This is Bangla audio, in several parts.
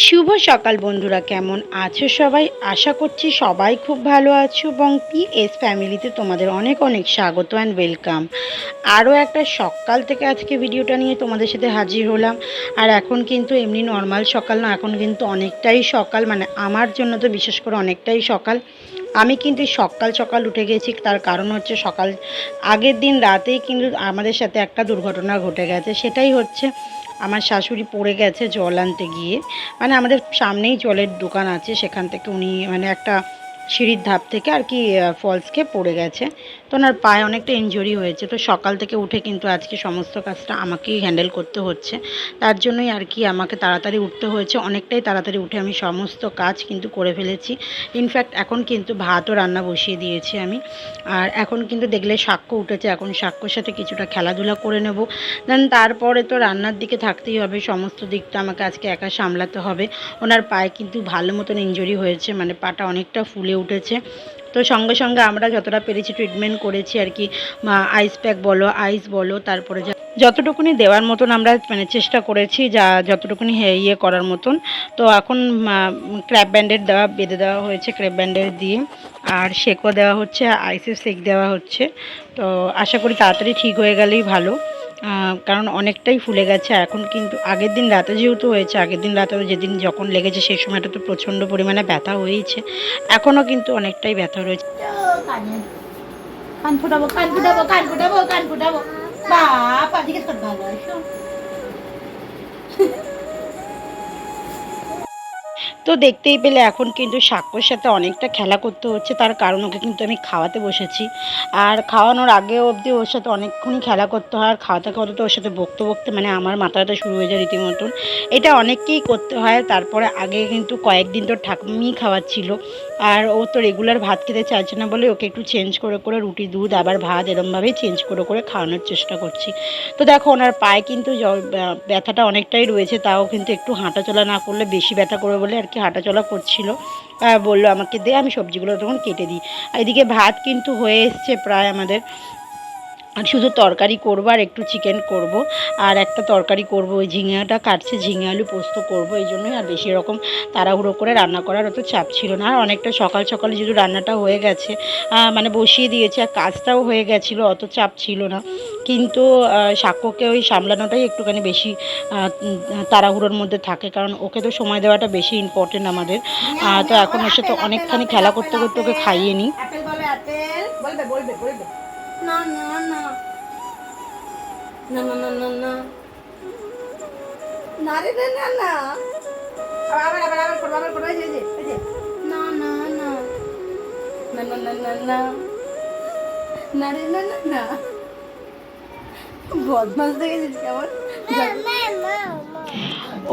শুভ সকাল বন্ধুরা, কেমন আছো সবাই? আশা করছি সবাই খুব ভালো আছো এবং পিএস ফ্যামিলিতে তোমাদের অনেক অনেক স্বাগত অ্যান্ড ওয়েলকাম। আরও একটা সকাল থেকে আজকে ভিডিওটা নিয়ে তোমাদের সাথে হাজির হলাম। আর এখন কিন্তু এমনি নর্মাল সকাল না, এখন কিন্তু অনেকটাই সকাল, মানে আমার জন্য তো বিশেষ করে অনেকটাই সকাল। আমি কিন্তু সকাল সকাল উঠে গেছি, তার কারণ হচ্ছে সকাল আগের দিন রাতেই কিন্তু আমাদের সাথে একটা দুর্ঘটনা ঘটে গেছে। সেটাই হচ্ছে আমার শাশুড়ি পড়ে গেছে জল আনতে গিয়ে, মানে আমাদের সামনেই জলের দোকান আছে, সেখান থেকে উনি মানে একটা সিঁড়ির ধাপ থেকে আর কি ফলস খেয়ে পড়ে গেছে। তো ওনার পায়ে অনেকটা ইনজুরি হয়েছে। তো সকাল থেকে উঠে কিন্তু আজকে সমস্ত কাজটা আমাকেই হ্যান্ডেল করতে হচ্ছে। তার জন্যই আর কি আমাকে তাড়াতাড়ি উঠতে হয়েছে, অনেকটাই তাড়াতাড়ি উঠে আমি সমস্ত কাজ কিন্তু করে ফেলেছি। ইনফ্যাক্ট এখন কিন্তু ভাতও রান্না বসিয়ে দিয়েছি আমি। আর এখন কিন্তু দেখলে সাক্ষ্য উঠেছে, এখন সাক্ষ্যর সাথে কিছুটা খেলাধুলা করে নেব। দেন তারপরে তো রান্নার দিকে থাকতেই হবে, সমস্ত দিকটা আমাকে আজকে একা সামলাতে হবে। ওনার পায়ে কিন্তু ভালো মতন ইনজুরি হয়েছে, মানে পাটা অনেকটা ফুলে উঠেছে। তো সঙ্গে সঙ্গে আমরা যতটা পেরেছি ট্রিটমেন্ট করেছি আর কি। আইস প্যাক বলো, আইস বলো, তারপরে যতটুকুনি দেওয়ার মতন আমরা মানে চেষ্টা করেছি, যতটুকুনি ইয়ে করার মতন। তো এখন ক্র্যাপ ব্যান্ডেড বেঁধে দেওয়া হয়েছে, ক্র্যাপ ব্যান্ডেড দিয়ে। আর সেকও দেওয়া হচ্ছে, আইসের সেক দেওয়া হচ্ছে। তো আশা করি তাড়াতাড়ি ঠিক হয়ে গেলেই ভালো, কারণ অনেকটাই ফুলে গেছে। এখন কিন্তু আগের দিন রাতে যেহেতু হয়েছে, আগের দিন রাতে যেদিন যখন লেগেছে সেই সময়টা তো প্রচণ্ড পরিমাণে ব্যথা হয়েছে, এখনও কিন্তু অনেকটাই ব্যথা রয়েছে। কান ফুটাবো, কান ফুটাবো, কান ফুটাবো, কান ফুটাবো। বাবা জিজ্ঞেস কর, ভালো আছো? তো দেখতেই পেলে এখন কিন্তু সাক্ষ্যর সাথে অনেকটা খেলা করতে হচ্ছে, তার কারণ ওকে কিন্তু আমি খাওয়াতে বসেছি। আর খাওয়ানোর আগে অবধি ওর সাথে অনেকক্ষণই খেলা করতে হয়, আর খাওয়াতে খাওয়াতে তো ওর সাথে বকতে বকতে মানে আমার মাথাটা শুরু হয়ে যায় রীতিমতন। এটা অনেককেই করতে হয়। তারপরে আগে কিন্তু কয়েকদিন তো ঠাকুমিই খাওয়াচ্ছিল, আর ও তো রেগুলার ভাত খেতে চাইছে না বলে ওকে একটু চেঞ্জ করে করে রুটি দুধ আবার ভাত এরমভাবেই চেঞ্জ করে করে খাওয়ানোর চেষ্টা করছি। তো দেখো ওনার পায়ে কিন্তু ব্যথাটা অনেকটাই রয়েছে, তাও কিন্তু একটু হাঁটাচলা না করলে বেশি ব্যথা করবে বলে আর কি হাঁটাচলা করছিল। বললো আমাকে দে, আমি সবজিগুলো তখন কেটে দিই। আর এদিকে ভাত কিন্তু হয়ে এসছে প্রায় আমাদের। আর শুধু তরকারি করবো আর একটু চিকেন করব, আর একটা তরকারি করব, ওই ঝিঙেটা কাটছে, ঝিঙে আলু পোস্ত করব, এই জন্যই। আর বেশি রকম তাড়াহুড়ো করে রান্না করার অত চাপ ছিল না। আর অনেকটা সকাল সকালে যেহেতু রান্নাটা হয়ে গেছে, মানে বসিয়ে দিয়েছে, আর কাজটাও হয়ে গেছিলো, অত চাপ ছিল না। কিন্তু সাক্ষ্যকে ওই সামলানোটাই একটুখানি বেশি তাড়াহুড়োর মধ্যে থাকে, কারণ ওকে তো সময় দেওয়াটা বেশি ইম্পর্টেন্ট আমাদের। তো এখন ওর সাথে অনেকখানি খেলা করতে করতে ওকে খাইয়ে নিই। না না না না না না না না না রে না না না, আবার আবার আবার করব, আবার করব, এই যে এই যে না না না না না না না না না রে না না না, বদমাস দেখেছিস কেমন।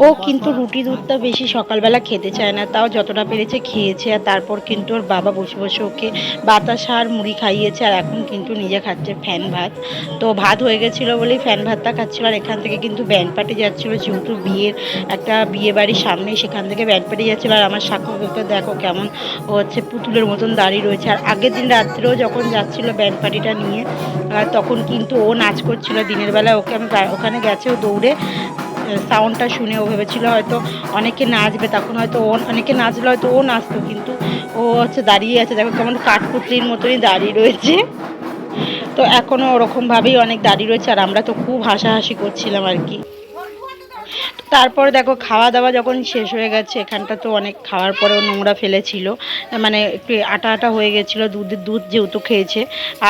ও কিন্তু রুটি দুধটা বেশি সকালবেলা খেতে চায় না, তাও যতটা পেরেছে খেয়েছে। আর তারপর কিন্তু ওর বাবা বসে বসে ওকে বাতাসা আর মুড়ি খাইয়েছে, আর এখন কিন্তু নিজে খাচ্ছে ফ্যান ভাত। তো ভাত হয়ে গেছিলো বলেই ফ্যান ভাতটা খাচ্ছিলো। আর এখান থেকে কিন্তু ব্যান্ড পার্টি যাচ্ছিলো, যেহেতু একটা বিয়ে বাড়ির সামনেই, সেখান থেকে ব্যান্ড পার্টি যাচ্ছিলো। আর আমার সাক্ষ্যকে দেখো কেমন ও হচ্ছে পুতুলের মতন দাঁড়িয়ে রয়েছে। আর আগের দিন রাত্রেও যখন যাচ্ছিলো ব্যান্ড পার্টিটা নিয়ে, তখন কিন্তু ও নাচ করছিল। দিনের বেলা ওকে আমি ওখানে গেছেও দৌড়ে, সাউন্ডটা শুনে ও ভেবেছিল হয়তো অনেকে নাচবে, তখন হয়তো ও অনেকে নাচলে হয়তো ও নাচতো, কিন্তু ও হচ্ছে দাঁড়িয়ে আছে, দেখো কেমন কাঠপুতলির মতনই দাঁড়িয়ে রয়েছে। তো এখনও ওরকমভাবেই অনেক দাঁড়িয়ে রয়েছে, আর আমরা তো খুব হাসাহাসি করছিলাম আর কি। তারপরে দেখো খাওয়া দাওয়া যখন শেষ হয়ে গেছে, এখানটা তো অনেক খাওয়ার পরেও নোংরা ফেলেছিল, মানে একটু আটা আটা হয়ে গেছিলো, দুধ যেহেতু খেয়েছে।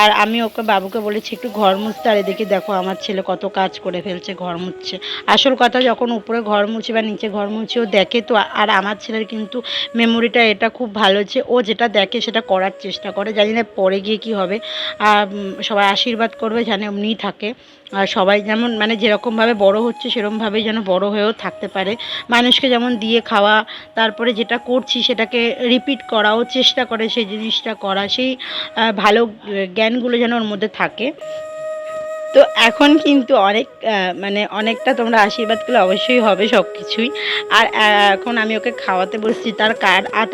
আর আমি ওকে বাবুকে বলেছি একটু ঘর মুছতে, আর এদিকে দেখো আমার ছেলে কত কাজ করে ফেলছে, ঘর মুছছে। আসল কথা, যখন উপরে ঘর মুছে বা নিচে ঘর মুছে ও দেখে তো, আর আমার ছেলের কিন্তু মেমোরিটা এটা খুব ভালো যে ও যেটা দেখে সেটা করার চেষ্টা করে, জানি না পরে গিয়ে কী হবে। আর সবাই আশীর্বাদ করবে যেন এমনিই থাকে, আর সবাই যেমন মানে যেরকমভাবে বড় হচ্ছে সেরকমভাবেই যেন বড় হয়েও থাকতে পারে। মানুষকে যেমন দিয়ে খাওয়া, তারপরে যেটা করছি সেটাকে রিপিট করাও চেষ্টা করে, সেই জিনিসটা করা, সেই ভালো জ্ঞানগুলো যেন ওর মধ্যে থাকে। তো এখন কিন্তু অনেক মানে অনেকটা তোমরা আশীর্বাদ করলে অবশ্যই হবে সব কিছুই। আর এখন আমি ওকে খাওয়াতে বসছি।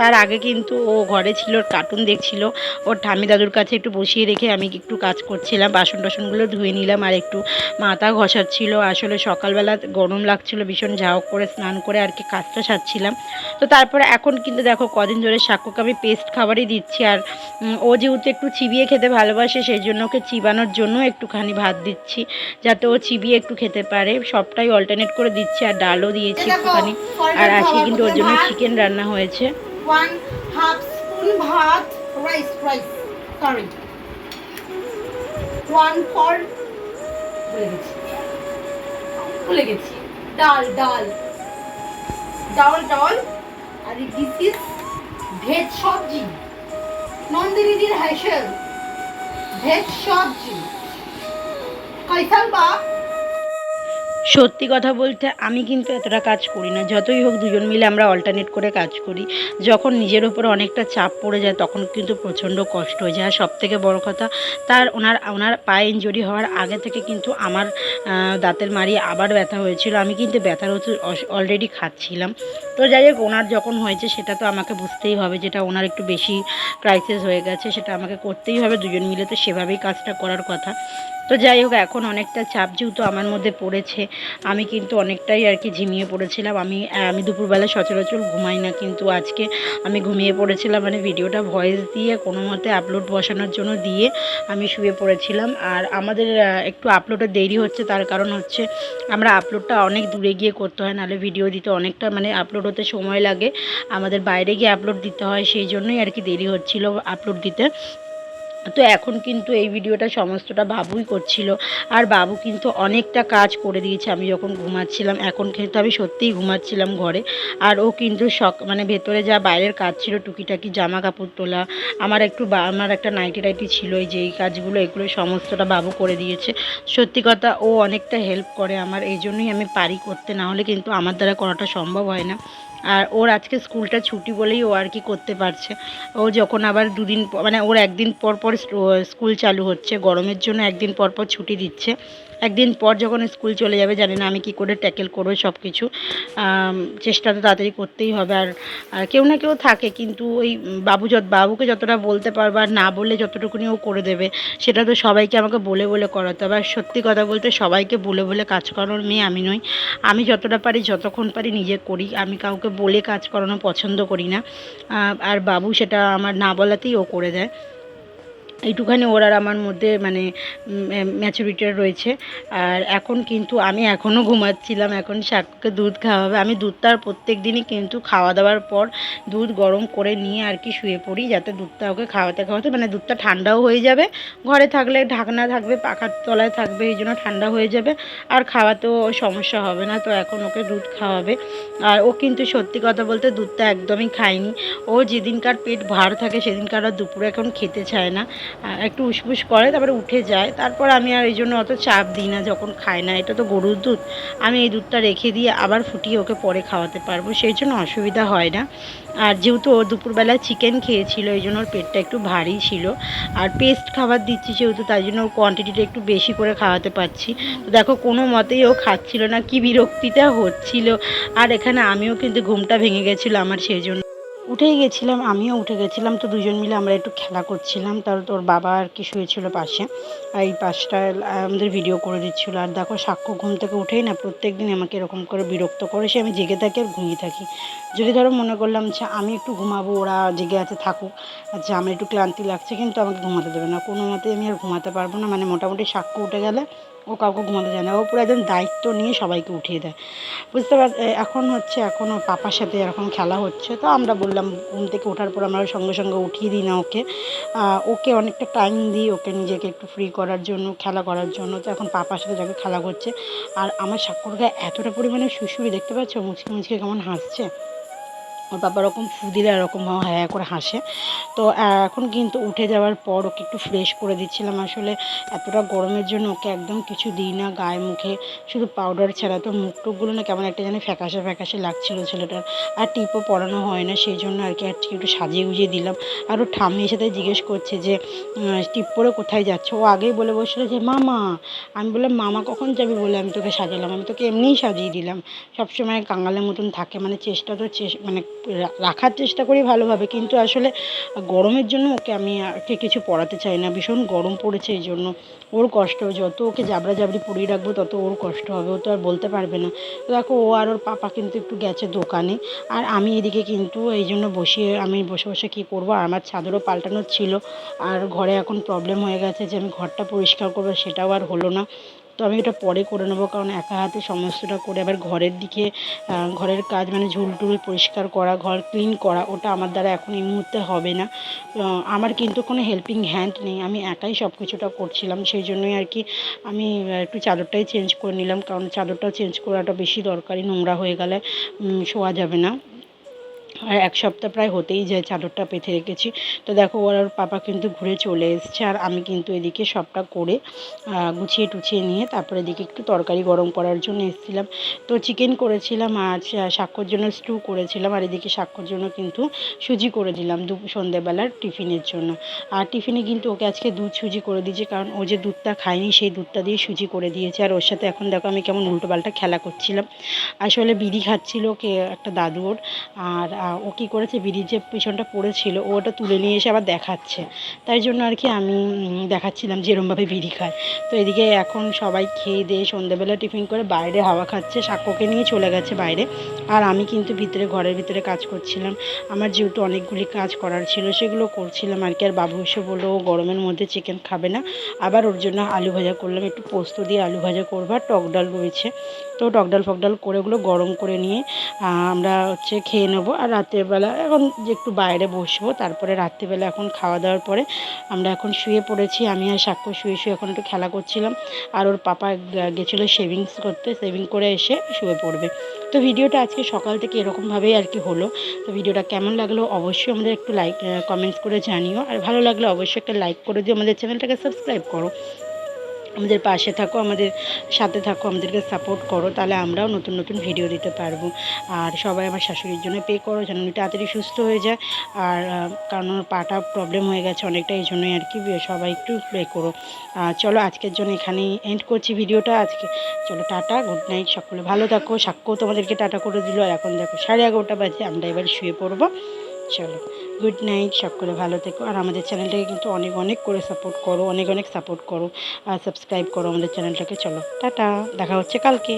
তার আগে কিন্তু ও ঘরে ছিল, ওর কার্টুন দেখছিল। ওর ঠাম্মি দাদুর কাছে একটু বসিয়ে রেখে আমি একটু কাজ করছিলাম, বাসন টাসনগুলো ধুয়ে নিলাম আর একটু মাথা ঘষাচ্ছিল। আসলে সকালবেলা গরম লাগছিল ভীষণ, ঝাউ করে স্নান করে আর কি কাজটা সারছিলাম। তো তারপরে এখন কিন্তু দেখো কদিন ধরে সাক্ষ্যকে আমি পেস্ট খাবারই দিচ্ছি। আর ও যেহেতু একটু চিবিয়ে খেতে ভালোবাসে, সেই জন্য ওকে চিবানোর জন্য একটুখানি ভাত দিচ্ছি, যাতে ও চিবিয়ে একটু খেতে পারে। সবটাই অল্টারনেট করে দিচ্ছি, আর ডালও দিয়েছি একটুখানি। আর আজকে কিন্তু ওর জন্য চিকেন রান্না হয়েছে। 1/2 স্পুন ভাত, রাইস সরি 1/4 ভুলে গেছি ডাল ডাল ডাল ডাল। আর দিস ইজ ভেজ সবজি, নন্দিনীদির হাইশেল ভেজ সবজি কাইসাল বা। সত্যি কথা বলতে আমি কিন্তু এতটা কাজ করি না, যতই হোক দুজন মিলে আমরা অল্টারনেট করে কাজ করি। যখন নিজের উপর অনেকটা চাপ পড়ে যায় তখন কিন্তু প্রচণ্ড কষ্ট হয়ে যায়। আর সবথেকে বড় কথা, ওনার পায়ে ইনজুরি হওয়ার আগে থেকে কিন্তু আমার দাঁতের মাড়ি আবার ব্যথা হয়েছিল। আমি কিন্তু ব্যথার ওষুধ অলরেডি খাচ্ছিলাম। তো যাই হোক, ওনার যখন হয়েছে সেটা তো আমাকে বুঝতেই হবে, যেটা ওনার একটু বেশি ক্রাইসিস হয়ে গেছে, সেটা আমাকে করতেই হবে। দুজন মিলে তো সেভাবেই কাজটা করার কথা। তো যাই হোক, এখন অনেকটা চাপ যেহেতু আমার মধ্যে পড়েছে, আমি কিন্তু অনেকটাই আর কি ঝিমিয়ে পড়েছিলাম। আমি দুপুরবেলা সচরাচর ঘুমাই না, কিন্তু আজকে আমি ঘুমিয়ে পড়েছিলাম। মানে ভিডিওটা ভয়েস দিয়ে কোনো মতে আপলোড বসানোর জন্য দিয়ে আমি শুয়ে পড়েছিলাম। আর আমাদের একটু আপলোডে দেরি হচ্ছে, তার কারণ হচ্ছে আমরা আপলোডটা অনেক দূরে গিয়ে করতে হয়, নাহলে ভিডিও দিতে অনেকটা মানে আপলোড হতে সময় লাগে। আমাদের বাইরে গিয়ে আপলোড দিতে হয়, সেই জন্যই আর কি দেরি হচ্ছিল আপলোড দিতে। তো এখন কিন্তু এই ভিডিওটা সমস্তটা বাবুই করছিল। আর বাবু কিন্তু অনেকটা কাজ করে দিয়েছে আমি যখন ঘুমাচ্ছিলাম। এখন কিন্তু আমি সত্যিই ঘুমাচ্ছিলাম ঘরে। আর ও কিন্তু মানে ভেতরে যা বাইরের কাজ ছিল, টুকিটাকি জামা কাপড় তোলা, আমার একটা নাইটি টাইটি ছিল, এই যে এই কাজগুলো, এগুলো সমস্তটা বাবু করে দিয়েছে। সত্যি কথা, ও অনেকটা হেল্প করে আমার, এই জন্যই আমি পারি করতে, না হলে কিন্তু আমার দ্বারা করাটা সম্ভব হয় না। আর ওর আজকে স্কুলটা ছুটি বলেই ও আর কি করতে পারছে। ও যখন আবার দুদিন মানে ওর একদিন পর পর স্কুল চালু হচ্ছে, গরমের জন্য একদিন পর পর ছুটি দিচ্ছে। একদিন পর যখন স্কুল চলে যাবে, জানি না আমি কি করে ট্যাকেল করবো সব কিছু। চেষ্টা তো তাড়াতাড়ি করতেই হবে। আর কেউ না কেউ থাকে, কিন্তু ওই বাবুকে যতটা বলতে পারবো, আর না বললে যতটুকুনি ও করে দেবে, সেটা তো সবাইকে আমাকে বলে বলে করাতে হবে। আর সত্যি কথা বলতে, সবাইকে বলে বলে কাজ করানোর মেয়ে আমি নই। আমি যতটা পারি, যতক্ষণ পারি নিজে করি। আমি কাউকে বলে কাজ করানো পছন্দ করি না। আর বাবু সেটা আমার না বলাতেই ও করে দেয়। এইটুখানি ওর আর আমার মধ্যে মানে ম্যাচুরিটিটা রয়েছে। আর এখন কিন্তু আমি এখনও ঘুমাচ্ছিলাম। এখন সাক্ষ্যকে দুধ খাওয়াবে। আমি দুধটা প্রত্যেক দিনই কিন্তু খাওয়া দাওয়ার পর দুধ গরম করে নিয়ে আর কি শুয়ে পড়ি, যাতে দুধটা ওকে খাওয়াতে খাওয়াতে মানে দুধটা ঠান্ডাও হয়ে যাবে। ঘরে থাকলে ঢাকনা থাকবে, পাখার তলায় থাকবে, এই জন্য ঠান্ডা হয়ে যাবে, আর খাওয়াতেও সমস্যা হবে না। তো এখন ওকে দুধ খাওয়াবে। আর ও কিন্তু সত্যি কথা বলতে দুধটা একদমই খায়নি। ও যেদিনকার পেট ভার থাকে সেদিনকার আর দুপুরে এখন খেতে চায় না, একটু উসপুস করে, তারপরে উঠে যায়। তারপর আমি আর এই জন্য অত চাপ দিই না যখন খায় না। এটা তো গরুর দুধ, আমি এই দুধটা রেখে দিয়ে আবার ফুটিয়ে ওকে পরে খাওয়াতে পারবো, সেই জন্য অসুবিধা হয় না। আর যেহেতু ও দুপুরবেলায় চিকেন খেয়েছিল, এই জন্য ওর পেটটা একটু ভারী ছিল। আর পেস্ট খাবার দিচ্ছি যেহেতু, তাই জন্য ওর কোয়ান্টিটিটা একটু বেশি করে খাওয়াতে পারছি। তো দেখো, কোনো মতেই ও খাচ্ছিল না, কি বিরক্তিটা হচ্ছিল। আর এখানে আমিও কিন্তু ঘুমটা ভেঙে গেছিলো আমার, সেই জন্য উঠেই গেছিলাম, আমিও উঠে গেছিলাম। তো দুজন মিলে আমরা একটু খেলা করছিলাম। তোর বাবা আর কি শুয়েছিল পাশে, আর এই পাশটায় আমাদের ভিডিও করে দিচ্ছিলো। আর দেখো, সাক্ষ্য ঘুম থেকে উঠেই না প্রত্যেক দিন আমাকে এরকম করে বিরক্ত করে, সে আমি জেগে থাকি আর ঘুমিয়ে থাকি। যদি ধরো মনে করলাম যে আমি একটু ঘুমাবো, ওরা জেগে আছে থাকুক, আচ্ছা আমার একটু ক্লান্তি লাগছে, কিন্তু আমাকে ঘুমাতে দেবে না কোনো মতে। আমি আর ঘুমাতে পারবো না, মানে মোটামুটি সাক্ষ্য উঠে গেলে ও কাউকে ঘুমাতে যায় না, ও পুরো একদম দায়িত্ব নিয়ে সবাইকে উঠিয়ে দেয়। বুঝতে এখন হচ্ছে, এখন ওর পাপার সাথে এরকম খেলা হচ্ছে। তো আমরা বললাম ঘুম থেকে ওঠার পর আমরা সঙ্গে সঙ্গে উঠিয়ে দিই না ওকে। ওকে অনেকটা টাইম দিই, ওকে নিজেকে একটু ফ্রি করার জন্য, খেলা করার জন্য। তো এখন পাপার সাথে যাকে খেলা করছে। আর আমার সাক্ষর গায়ে এতটা পরিমাণে শুশুড়ি, দেখতে পাচ্ছ মুচকি মুচকি কেমন হাসছে। ওর বাবা ওরকম ফু দিলে এরকম হ্যাঁ করে হাসে। তো এখন কিন্তু উঠে যাওয়ার পর ওকে একটু ফ্রেশ করে দিচ্ছিলাম। আসলে এতটা গরমের জন্য ওকে একদম কিছু দিই না গায়ে মুখে, শুধু পাউডার ছাড়া। তো মুখ টুকগুলো না কেমন একটা যেন ফ্যাকাশে ফ্যাকাশে লাগছিলো ছেলেটার। আর টিপও পরানো হয় না, সেই জন্য আর কি আজকে একটু সাজিয়ে গুজিয়ে দিলাম। আর ও ঠাম্মি এসে তাই জিজ্ঞেস করছে যে টিপ পরে কোথায় যাচ্ছ। ও আগেই বলে বসলো যে মামা। আমি বললাম মামা কখন যাবি বলে আমি তোকে সাজালাম, আমি তোকে এমনিই সাজিয়ে দিলাম। সবসময় কাঙালের মতন থাকে, মানে চেষ্টা তো মানে রাখার চেষ্টা করি ভালোভাবে, কিন্তু আসলে গরমের জন্য ওকে আমি ওকে কিছু পরাতে চাই না। ভীষণ গরম পড়েছে, এই জন্য ওর কষ্ট। যত ওকে জাবড়া জাবড়ি পরিয়ে রাখবো তত ওর কষ্ট হবে, ও তো আর বলতে পারবে না। তো দেখো ও আর ওর পাপা কিন্তু একটু গেছে দোকানে, আর আমি এদিকে কিন্তু এই জন্য আমি বসে বসে কী করবো। আর আমার চাদরও পাল্টানোর ছিল, আর ঘরে এখন প্রবলেম হয়ে গেছে যে আমি ঘরটা পরিষ্কার করবো, সেটাও আর হলো না। তো আমি এটা পরে করে নেবো, কারণ একা হাতে সমস্তটা করে আবার ঘরের দিকে ঘরের কাজ মানে ঝুল টুল পরিষ্কার করা, ঘর ক্লিন করা, ওটা আমার দ্বারা এখন এই মুহূর্তে হবে না। আমার কিন্তু কোনো হেল্পিং হ্যান্ড নেই, আমি একাই সব কিছুটা করছিলাম। সেই জন্যই আর কি আমি একটু চাদরটাই চেঞ্জ করে নিলাম, কারণ চাদরটা চেঞ্জ করাটা বেশি দরকারি, নোংরা হয়ে গেলে শোয়া যাবে না। আর এক সপ্তাহ প্রায় হতেই যায় চাদরটা পেতে রেখেছি। তো দেখো ওর পাপা কিন্তু ঘুরে চলে এসছে, আর আমি কিন্তু এদিকে সবটা করে গুছিয়ে টুছিয়ে নিয়ে তারপরে এদিকে একটু তরকারি গরম করার জন্য এসেছিলাম। তো চিকেন করেছিলাম, আর সাক্ষর জন্য স্টু করেছিলাম, আর এদিকে সাক্ষর জন্য কিন্তু সুজি করে দিলাম সন্ধ্যেবেলার টিফিনের জন্য। আর টিফিনে কিন্তু ওকে আজকে দুধ সুজি করে দিয়েছি, কারণ ও যে দুধটা খায়নি সেই দুধটা দিয়ে সুজি করে দিয়েছে। আর ওর সাথে এখন দেখো আমি কেমন উল্টোপাল্টা খেলা করছিলাম। আসলে বিড়ি খাচ্ছিল কে একটা দাদু ওর, আর ও কী করেছে, বিড়ির যে পিছনটা পড়েছিল ও ওটা তুলে নিয়ে এসে আবার দেখাচ্ছে। তাই জন্য আর কি আমি দেখাচ্ছিলাম যে এরমভাবে বিড়ি খায়। তো এদিকে এখন সবাই খেয়ে দিয়ে সন্ধ্যেবেলা টিফিন করে বাইরে হাওয়া খাচ্ছে, সাক্ষ্যকে নিয়ে চলে গেছে বাইরে। আর আমি কিন্তু ভিতরে ঘরের ভিতরে কাজ করছিলাম। আমার যেহেতু অনেকগুলি কাজ করার ছিল সেগুলো করছিলাম আর কি। আর বাবু এসে বললো ও গরমের মধ্যে চিকেন খাবে না, আবার ওর জন্য আলু ভাজা করলাম, একটু পোস্ত দিয়ে আলু ভাজা করবো, আর টক ডাল রয়েছে। তো টক ডাল ফক ডাল করে ওগুলো গরম করে নিয়ে আমরা হচ্ছে খেয়ে নেবো। আর রাত্রেবেলা এখন যে একটু বাইরে বসবো, তারপরে রাত্রিবেলা এখন খাওয়া দাওয়ার পরে আমরা এখন শুয়ে পড়েছি। আমি আর সাক্ষ্য শুয়ে শুয়ে এখন একটু খেলা করছিলাম, আর ওর পাপা গেছিলো শেভিংস করতে, শেভিং করে এসে শুয়ে পড়বে। তো ভিডিওটা আজকে সকাল থেকে এরকমভাবেই আর কি হলো। তো ভিডিওটা কেমন লাগলো অবশ্যই আমাদের একটু কমেন্টস করে জানিও, আর ভালো লাগলে অবশ্যই একটা লাইক করে দিও, আমাদের চ্যানেলটাকে সাবস্ক্রাইব করো, আমাদের পাশে থাকো, আমাদের সাথে থাকো, আমাদেরকে সাপোর্ট করো, তাহলে আমরাও নতুন নতুন ভিডিও দিতে পারবো। আর সবাই আমার শাশুড়ির জন্য পে করো, যেন উনি তাড়াতাড়ি সুস্থ হয়ে যায়। আর কারণ ওর পাটা প্রবলেম হয়ে গেছে অনেকটা, এই জন্যই আর কি সবাই একটু পে করো। চলো আজকের জন্য এখানেই এন্ড করছি ভিডিওটা আজকে। চলো টাটা, গুড নাইট, সকলে ভালো থাকো। সাক্ষ্য তোমাদেরকে টাটা করে দিল, আর এখন দেখো 11:30 বাজে, আমরা এবার শুয়ে পড়বো। চলো গুড নাইট, সকলে ভালো থেকো। আর আমাদের চ্যানেলটাকে কিন্তু অনেক অনেক করে সাপোর্ট করো, অনেক অনেক সাপোর্ট করো, আর সাবস্ক্রাইব করো আমাদের চ্যানেলটাকে। চলো টাটা, দেখা হচ্ছে কালকে।